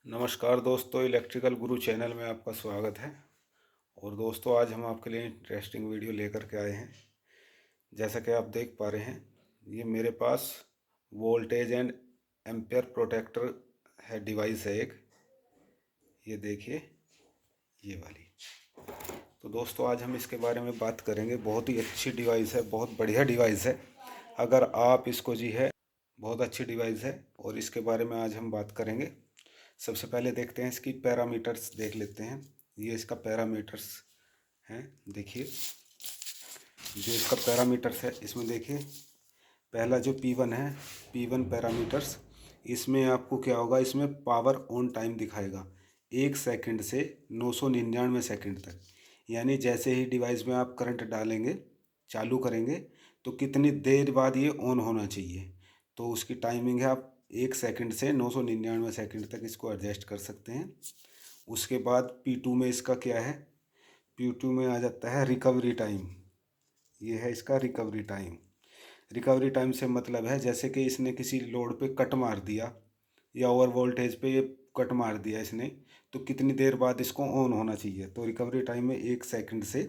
नमस्कार दोस्तों, इलेक्ट्रिकल गुरु चैनल में आपका स्वागत है। और दोस्तों, आज हम आपके लिए इंटरेस्टिंग वीडियो लेकर के आए हैं। जैसा कि आप देख पा रहे हैं, ये मेरे पास वोल्टेज एंड एम्पियर प्रोटेक्टर है, डिवाइस है एक। ये देखिए, ये वाली। तो दोस्तों, आज हम इसके बारे में बात करेंगे। बहुत ही अच्छी डिवाइस है, बहुत बढ़िया डिवाइस है। अगर आप इसको जी है, बहुत अच्छी डिवाइस है और इसके बारे में आज हम बात करेंगे। सबसे पहले देखते हैं इसकी पैरामीटर्स, देख लेते हैं। ये इसका पैरामीटर्स है। देखिए, जो इसका पैरामीटर्स है, इसमें देखिए पहला जो P1 है, P1 पैरामीटर्स। इसमें आपको क्या होगा, इसमें पावर ऑन टाइम दिखाएगा 1 सेकंड से 999 सेकंड तक। यानी जैसे ही डिवाइस में आप करंट डालेंगे, चालू करेंगे, तो कितनी देर बाद ये ऑन होना चाहिए। तो उसकी टाइमिंग है, आप 1 सेकंड से 999 सेकंड तक इसको एडजस्ट कर सकते हैं। उसके बाद P2 में इसका क्या है, P2 में आ जाता है रिकवरी टाइम। ये है इसका रिकवरी टाइम। रिकवरी टाइम से मतलब है, जैसे कि इसने किसी लोड पे कट मार दिया या ओवर वोल्टेज पे ये कट मार दिया इसने, तो कितनी देर बाद इसको ऑन होना चाहिए। तो रिकवरी टाइम में 1 सेकंड से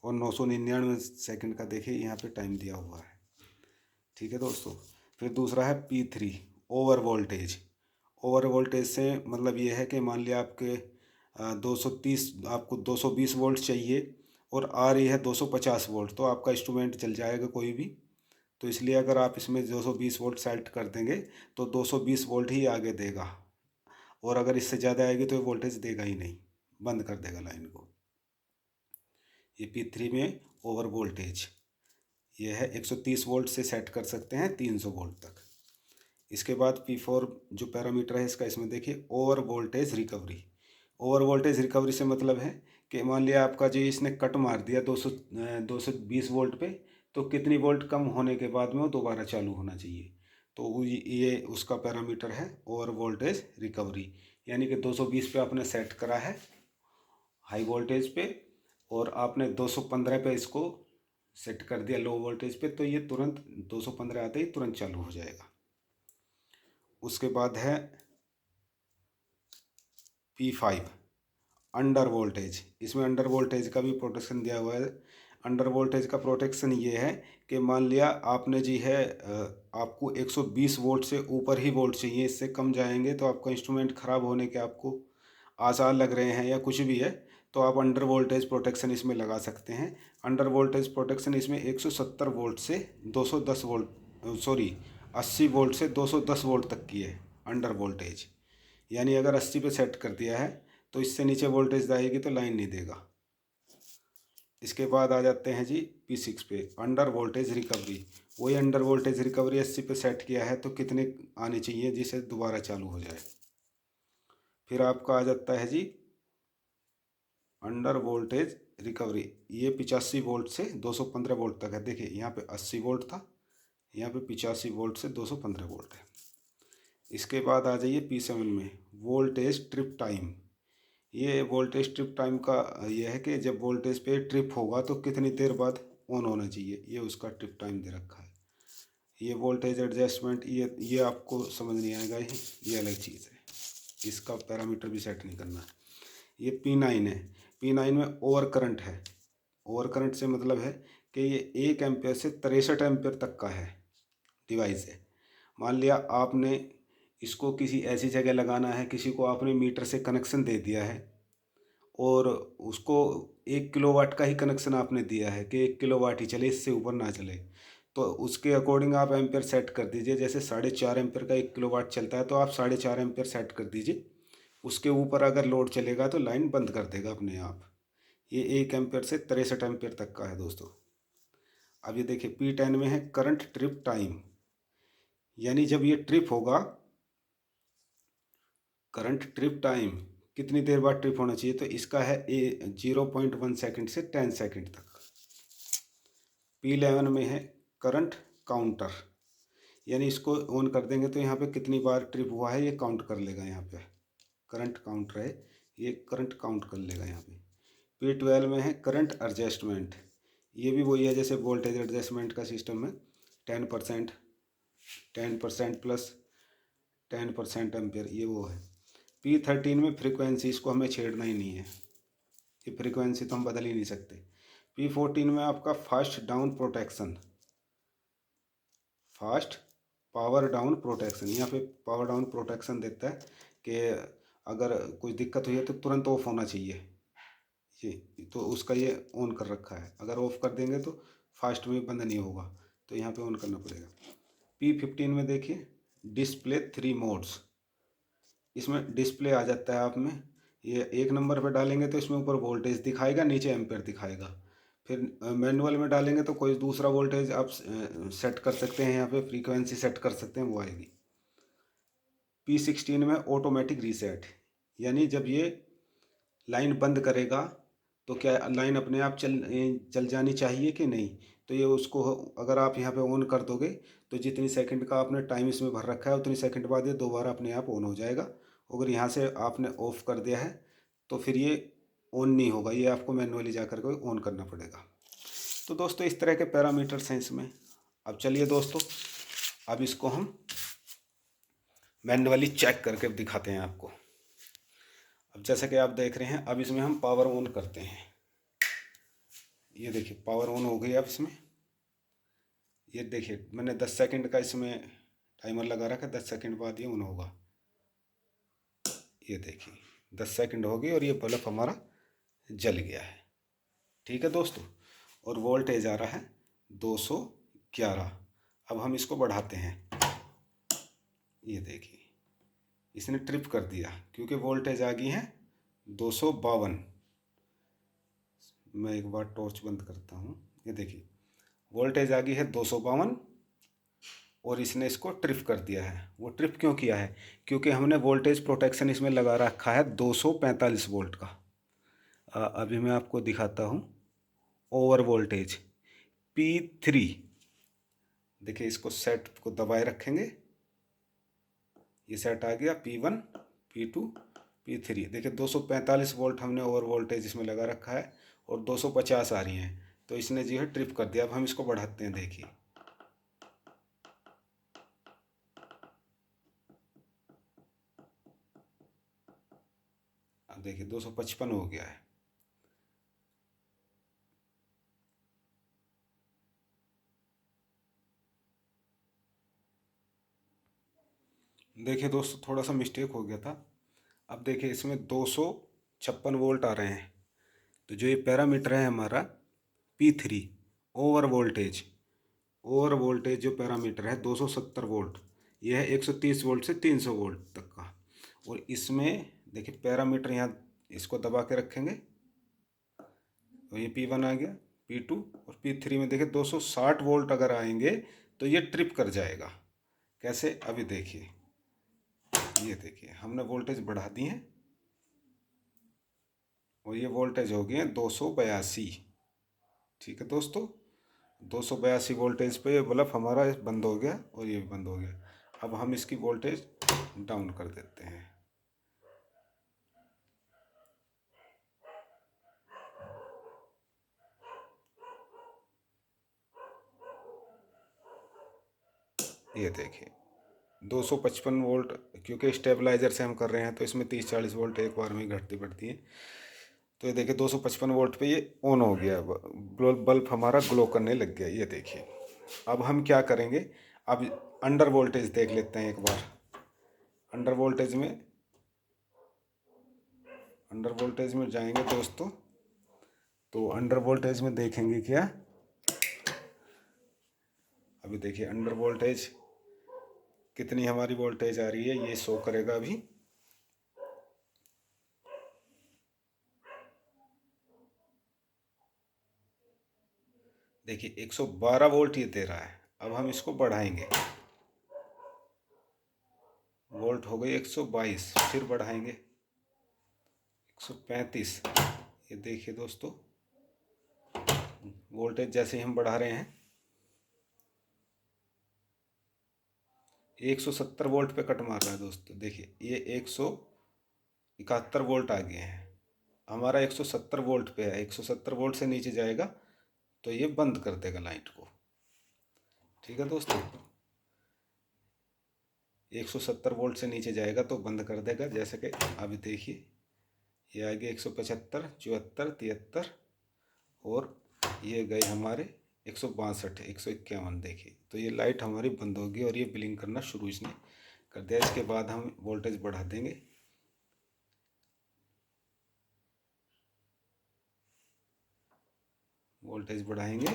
और 999 सेकंड का देखिए यहाँ पे टाइम दिया हुआ है। ठीक है दोस्तों। फिर दूसरा है P3 over voltage. Over voltage से मतलब ये है कि मान लिया आपके 230, आपको 220 वोल्ट चाहिए और आ रही है 250 वोल्ट, तो आपका इंस्ट्रूमेंट चल जाएगा कोई भी। तो इसलिए अगर आप इसमें 220 वोल्ट सेलेक्ट कर देंगे तो 220 वोल्ट ही आगे देगा, और अगर इससे ज़्यादा आएगी तो ये वोल्टेज देगा ही नहीं, बंद कर देगा लाइन को। ये P3 में ओवर वोल्टेज ये है, 130 वोल्ट से सेट कर सकते हैं 300 वोल्ट तक। इसके बाद P4 जो पैरामीटर है इसका, इसमें देखिए over voltage recovery. Over voltage recovery से मतलब है कि मान लिया आपका जो इसने कट मार दिया 220 वोल्ट पे, तो कितनी वोल्ट कम होने के बाद में वो दोबारा चालू होना चाहिए। तो ये उसका पैरामीटर है ओवर वोल्टेज रिकवरी। यानी कि 220 पे आपने सेट करा है हाई वोल्टेज पे, और आपने 215 पे इसको सेट कर दिया लो वोल्टेज पे, तो ये तुरंत 215 आते ही तुरंत चालू हो जाएगा। उसके बाद है P5 अंडर वोल्टेज। इसमें अंडर वोल्टेज का भी प्रोटेक्शन दिया हुआ है। अंडर वोल्टेज का प्रोटेक्शन ये है कि मान लिया आपने जी है आपको 120 वोल्ट से ऊपर ही वोल्ट चाहिए, इससे कम जाएंगे तो आपका इंस्ट्रूमेंट ख़राब होने के आपको आसार लग रहे हैं या कुछ भी है, तो आप अंडर वोल्टेज प्रोटेक्शन इसमें लगा सकते हैं। अंडर वोल्टेज प्रोटेक्शन इसमें 170 वोल्ट से 210 वोल्ट, सॉरी 80 वोल्ट से 210 वोल्ट तक की है अंडर वोल्टेज। यानी अगर 80 पे सेट कर दिया है तो इससे नीचे वोल्टेज आएगी तो लाइन नहीं देगा। इसके बाद आ जाते हैं जी P6 पे अंडर वोल्टेज रिकवरी। वही अंडर वोल्टेज रिकवरी 80 पे सेट किया है, तो कितने आने चाहिए जिससे दोबारा चालू हो जाए। फिर आपका आ जाता है जी अंडर वोल्टेज रिकवरी। ये 85 वोल्ट से 215 वोल्ट तक है। देखिए यहाँ पे 80 वोल्ट था, यहाँ पे 85 वोल्ट से 215 वोल्ट है। इसके बाद आ जाइए P7 में वोल्टेज ट्रिप टाइम। ये वोल्टेज ट्रिप टाइम का ये है कि जब वोल्टेज पे ट्रिप होगा तो कितनी देर बाद ऑन होना चाहिए, ये उसका ट्रिप टाइम दे रखा है। ये वोल्टेज एडजस्टमेंट, ये आपको समझ नहीं आएगा, ये अलग चीज़ है, इसका पैरामीटर भी सेट नहीं करना है। ये P9 है। P9 में ओवर करंट है। ओवर करंट से मतलब है कि ये 1 एम्पेयर से 63 एम्पेयर तक का है डिवाइस है। मान लिया आपने इसको किसी ऐसी जगह लगाना है, किसी को आपने मीटर से कनेक्शन दे दिया है और उसको 1 किलोवाट का ही कनेक्शन आपने दिया है कि 1 किलोवाट ही चले, इससे ऊपर ना चले, तो उसके अकॉर्डिंग आप एम्पेयर सेट कर दीजिए। जैसे 4.5 एम्पेयर का 1 किलोवाट चलता है, तो आप 4.5 एम्पेयर सेट कर दीजिए। उसके ऊपर अगर लोड चलेगा तो लाइन बंद कर देगा अपने आप। ये 1 एम्पेयर से 63 एम्पेयर तक का है दोस्तों। अब ये देखिए P10 में है करंट ट्रिप टाइम। यानी जब ये ट्रिप होगा, करंट ट्रिप टाइम कितनी देर बाद ट्रिप होना चाहिए, तो इसका है 0.1 सेकेंड से 10 सेकेंड तक। P11 में है करंट काउंटर। यानी इसको ऑन कर देंगे तो यहाँ पे कितनी बार ट्रिप हुआ है ये काउंट कर लेगा। यहाँ पे करंट काउंटर है, ये करंट काउंट कर लेगा यहाँ पे। P12 में है करंट एडजस्टमेंट। ये भी वही है जैसे वोल्टेज एडजस्टमेंट का सिस्टम है। 10% 10% प्लस 10% एम्पेयर, ये वो है। P13 में फ्रीक्वेंसी इसको हमें छेड़ना ही नहीं है, ये फ्रीक्वेंसी तो हम बदल ही नहीं सकते। P14 में आपका fast down protection, fast power down protection, यहाँ पे पावर डाउन प्रोटेक्शन देता है कि अगर कोई दिक्कत हुई है तो तुरंत ऑफ होना चाहिए, ये तो उसका ये ऑन कर रखा है। अगर ऑफ कर देंगे तो फास्ट में बंद नहीं होगा, तो यहाँ पे ऑन करना पड़ेगा। P15 में देखिए डिस्प्ले 3 मोड्स, इसमें डिस्प्ले आ जाता है आप में, ये 1 नंबर पे डालेंगे तो इसमें ऊपर वोल्टेज दिखाएगा, नीचे एम्पेयर दिखाएगा। फिर मैनुअल में डालेंगे तो कोई दूसरा वोल्टेज आप सेट कर सकते हैं, यहाँ पे फ्रीक्वेंसी सेट कर सकते हैं, वो आएगी। P16 में ऑटोमेटिक रीसेट, यानी जब ये लाइन बंद करेगा तो क्या लाइन अपने आप चल जानी चाहिए कि नहीं, तो ये उसको अगर आप यहाँ पे ऑन कर दोगे तो जितनी सेकंड का आपने टाइम इसमें भर रखा है उतनी सेकंड बाद ये दोबारा अपने आप ऑन हो जाएगा। अगर यहाँ से आपने ऑफ़ कर दिया है तो फिर ये ऑन नहीं होगा, ये आपको मैनुअली जा कर के ऑन करना पड़ेगा। तो दोस्तों इस तरह के पैरामीटर्स हैं इसमें। अब चलिए दोस्तों, अब इसको हम मैनुअली चेक करके दिखाते हैं आपको। अब जैसा कि आप देख रहे हैं, अब इसमें हम पावर ऑन करते हैं। ये देखिए पावर ऑन हो गई। अब इसमें ये देखिए मैंने 10 सेकंड का इसमें टाइमर लगा रखा है, 10 सेकंड बाद ये ऑन होगा। ये देखिए 10 सेकंड हो गई और ये बल्ब हमारा जल गया है। ठीक है दोस्तों, और वोल्टेज आ रहा है 211। अब हम इसको बढ़ाते हैं। ये देखिए इसने ट्रिप कर दिया क्योंकि वोल्टेज आ गई है 252। मैं एक बार टॉर्च बंद करता हूँ। ये देखिए वोल्टेज आ गई है 252 और इसने इसको ट्रिप कर दिया है। वो ट्रिप क्यों किया है? क्योंकि हमने वोल्टेज प्रोटेक्शन इसमें लगा रखा है 245 वोल्ट का। अभी मैं आपको दिखाता हूँ ओवर वोल्टेज P3। देखिए इसको सेट को दबाए रखेंगे, ये सेट आ गया P1 P2 P3। देखिए 245 वोल्ट हमने ओवर वोल्टेज इसमें लगा रखा है और 250 आ रही हैं, तो इसने जो है ट्रिप कर दिया। अब हम इसको बढ़ाते हैं। देखिए अब देखिए 255 हो गया है। देखिए दोस्तों थोड़ा सा मिस्टेक हो गया था। अब देखिए इसमें 256 वोल्ट आ रहे हैं। तो जो ये पैरामीटर है हमारा P3 over voltage, over voltage जो पैरामीटर है 270 वोल्ट, ये है 130 वोल्ट से 300 वोल्ट तक का। और इसमें देखिए पैरामीटर यहाँ इसको दबा के रखेंगे और ये P1 आ गया, P2 और P3 में देखिए 260 वोल्ट अगर आएंगे तो ये ट्रिप कर जाएगा। कैसे? अभी देखिए, ये देखिए हमने वोल्टेज बढ़ा दी है और ये वोल्टेज हो गए 282। ठीक है दोस्तों, 282 वोल्टेज पे ये बल्ब हमारा बंद हो गया और ये भी बंद हो गया। अब हम इसकी वोल्टेज डाउन कर देते हैं। ये देखिए 255 वोल्ट, क्योंकि स्टेबलाइजर से हम कर रहे हैं तो इसमें 30-40 वोल्ट एक बार में ही घटती बढ़ती है। तो ये देखिए 255 वोल्ट पे ये ऑन हो गया, बल्ब हमारा ग्लो करने लग गया। ये देखिए अब हम क्या करेंगे, अब अंडर वोल्टेज देख लेते हैं एक बार। अंडर वोल्टेज में जाएंगे दोस्तों, तो अंडर वोल्टेज में देखेंगे क्या। अभी देखिए अंडर वोल्टेज कितनी हमारी वोल्टेज आ रही है, ये शो करेगा अभी। देखिए 112 वोल्ट ये दे रहा है। अब हम इसको बढ़ाएंगे, वोल्ट हो गई 122, फिर बढ़ाएंगे 135। ये देखिए दोस्तों वोल्टेज जैसे ही हम बढ़ा रहे हैं 170 वोल्ट पे कट मार रहा है दोस्तों। देखिए ये 171 वोल्ट आ गए हैं, हमारा 170 वोल्ट पे है। 170 वोल्ट से नीचे जाएगा तो ये बंद कर देगा लाइट को। ठीक है दोस्तों, 170 वोल्ट से नीचे जाएगा तो बंद कर देगा। जैसे कि अभी देखिए ये आ गया 175, 74, 73 और ये गए हमारे 162, 151। देखिए तो ये लाइट हमारी बंद होगी और ये ब्लिंक करना शुरू इसने कर दिया। इसके बाद हम वोल्टेज बढ़ा देंगे। वोल्टेज बढ़ाएंगे।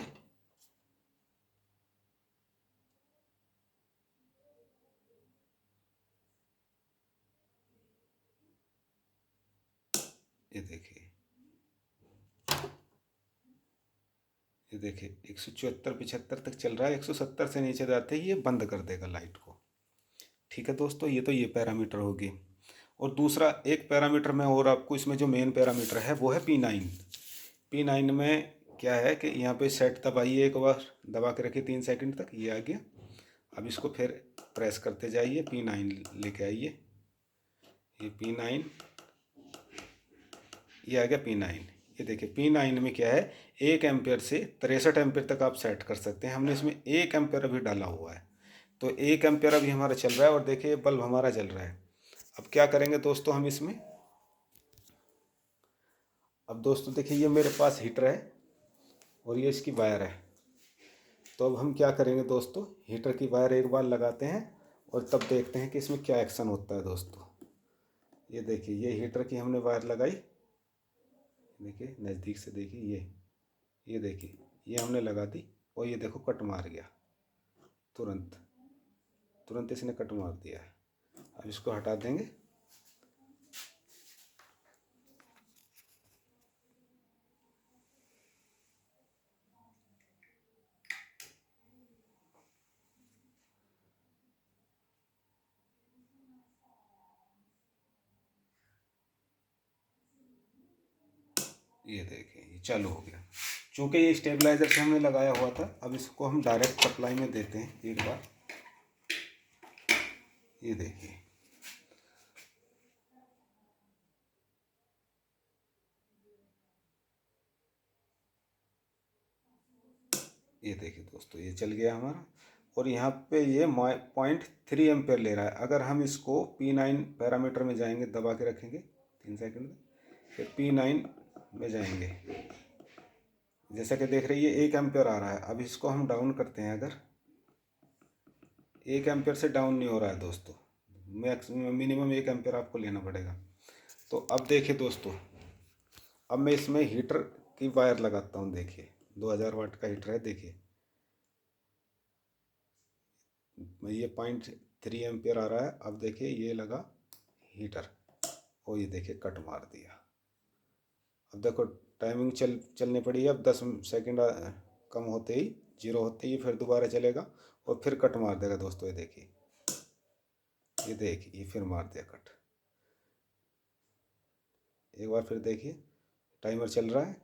ये देखिए, ये देखिए 174, 75 तक चल रहा है। 170 से नीचे जाते ही ये बंद कर देगा लाइट को। ठीक है दोस्तों, ये तो ये पैरामीटर होगी। और दूसरा एक पैरामीटर में और आपको इसमें जो मेन पैरामीटर है वो है P9। P9 में क्या है कि यहाँ पे सेट दबाइए, एक बार दबा के रखिए 3 सेकंड तक, ये आ गया। अब इसको फिर प्रेस करते जाइए, P9 लेके आइए। ये P9, ये आ गया P9। ये देखिए P9 में क्या है, 1 एम्पेयर से 63 एम्पेयर तक आप सेट कर सकते हैं। हमने इसमें 1 एम्पेयर अभी डाला हुआ है, तो 1 एम्पेयर अभी हमारा चल रहा है। और देखिए बल्ब हमारा जल रहा है। अब क्या करेंगे दोस्तों हम इसमें, अब दोस्तों देखिए ये मेरे पास हीटर है और ये इसकी वायर है। तो अब हम क्या करेंगे दोस्तों, हीटर की वायर एक बार लगाते हैं और तब देखते हैं कि इसमें क्या एक्शन होता है दोस्तों। ये देखिए ये हीटर की हमने वायर लगाई, देखिए नज़दीक से देखिए, ये देखिए ये हमने लगा दी और ये देखो कट मार गया, तुरंत तुरंत इसने कट मार दिया है। अब इसको हटा देंगे। ये देखिए ये चालू हो गया। चूँकि ये स्टेबलाइजर से हमने लगाया हुआ था, अब इसको हम डायरेक्ट सप्लाई में देते हैं एक बार। ये देखिए, ये देखिए दोस्तों ये चल गया हमारा। और यहाँ पे ये 0.3 एम्पेयर ले रहा है। अगर हम इसको P9 पैरामीटर में जाएंगे, दबा के रखेंगे 3 सेकंड, फिर P9 में जाएंगे, जैसा कि देख रही है 1 एम्पेयर आ रहा है। अब इसको हम डाउन करते हैं, अगर 1 एम्पेयर से डाउन नहीं हो रहा है दोस्तों, मैक्सिमम मिनिमम 1 एम्पेयर आपको लेना पड़ेगा। तो अब देखिए दोस्तों, अब मैं इसमें हीटर की वायर लगाता हूँ। देखिए 2000 वाट का हीटर है। देखिए ये 0.3 एम्पेयर आ रहा है। अब देखिए ये लगा हीटर और ये देखिए कट मार दिया। अब देखो टाइमिंग चलनी पड़ी है। अब 10 सेकंड कम होते ही, 0 होते ही फिर दोबारा चलेगा और फिर कट मार देगा दोस्तों। ये देखिए, ये देखिए ये फिर मार दिया कट। एक बार फिर देखिए टाइमर चल रहा है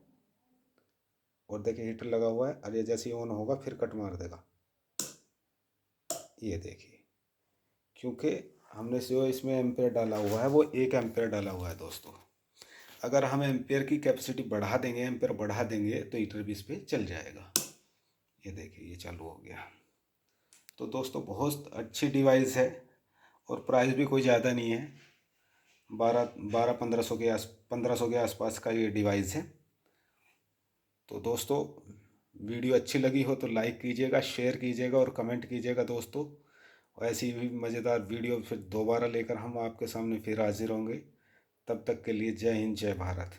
और देखिए हीटर लगा हुआ है। और ये जैसे ही ऑन होगा फिर कट मार देगा। ये देखिए, क्योंकि हमने जो इसमें एम्पेयर डाला हुआ है वो 1 एम्पेयर डाला हुआ है दोस्तों। अगर हम एम्पेयर की कैपेसिटी बढ़ा देंगे, एम्पेयर बढ़ा देंगे, तो हीटर भी इस पर चल जाएगा। ये देखिए ये चालू हो गया। तो दोस्तों बहुत अच्छी डिवाइस है और प्राइस भी कोई ज़्यादा नहीं है। 1500 के आसपास का ये डिवाइस है। तो दोस्तों वीडियो अच्छी लगी हो तो लाइक कीजिएगा, शेयर कीजिएगा और कमेंट कीजिएगा दोस्तों। ऐसी भी मज़ेदार वीडियो फिर दोबारा लेकर हम आपके सामने फिर हाजिर होंगे। तब तक के लिए जय हिंद, जय भारत।